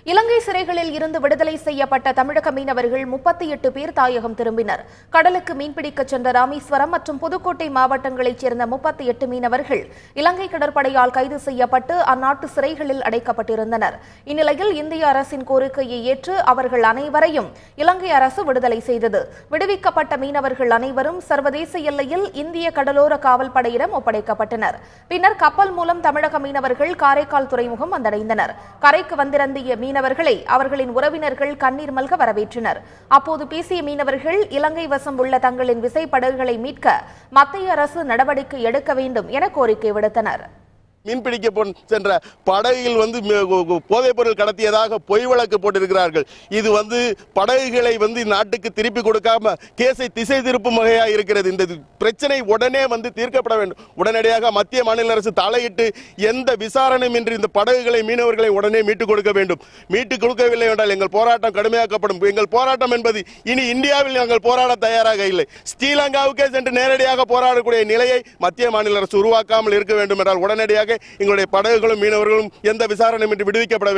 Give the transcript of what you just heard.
இலங்கை சிறைகளில் இருந்து விடுதலை செய்யப்பட்ட தமிழக மீனவர்கள் 38 பேர் தாயகம் திரும்பினர். கடலுக்கு மீன்பிடிக்கச் சென்ற ராமேஸ்வரம் மற்றும் புதுக்கோட்டை மாவட்டங்களைச் சேர்ந்த 38 மீனவர்கள் இலங்கை கடற்படையால் கைது செய்யப்பட்டு அந்நாட்டு சிறைகளில் அடைக்கப்பட்டிருந்தனர். இந்நிலையில் இந்திய அரசின் கோரிக்கையை ஏற்று அவர்கள் அனைவரையும் இலங்கை அரசு விடுதலை செய்தது. விடுவிக்கப்பட்ட மீனவர்கள் அனைவரும் சர்வதேச எல்லையில் இந்திய கடலோர காவல் படையிடம் ஒப்படைக்கப்பட்டனர். பின்னர் கப்பல் மூலம் தமிழக மீனவர்கள் காரைக்கால் துறைமுகம் வந்தடைந்தனர். கரைக்கு வந்திறந்திய மீனவர்களை அவர்களின் உறவினர்கள் கண்ணீர் மல்க வரவேற்றனர். அப்போது பேசிய மீனவர்கள் இலங்கை வசம் உள்ள தங்களின் விசைப்படகுகளை மீட்க மத்திய அரசு நடவடிக்கை எடுக்க வேண்டும் என கோரிக்கை விடுத்தனர். மீன்பிடிக்க சென்ற படகில் போதைப் பொருள் கடத்தியதாக பொய் வழக்கு போட்டிருக்கிறார்கள். இது படகுகளை நாட்டுக்கு திருப்பி கொடுக்காம கேஸை திசை திருப்பும் வகையா இருக்கிறது. இந்த பிரச்சனை உடனே தீர்க்கப்பட வேண்டும். உடனடியாக மத்திய மாநில அரசு தலையிட்டு எந்த விசாரணையும் இன்றி இந்த படகுகளை மீனவர்களை உடனே மீட்டுக் கொடுக்க வேண்டும். மீட்டுக் கொடுக்கவில்லை என்றால் எங்கள் போராட்டம் கடுமையாக்கப்படும். எங்கள் போராட்டம் என்பது இனி இந்தியாவில் நாங்கள் போராட தயாராக இல்லை. ஸ்ரீலங்காவுக்கே சென்று நேரடியாக போராடக்கூடிய நிலையை மத்திய மாநில அரசு உருவாக்காமல் இருக்க வேண்டும் என்றால் உடனடியாக எங்களுடைய படகுகளும் மீனவர்களும் எந்த விசாரணையும் விடுவிக்கப்பட வேண்டும்.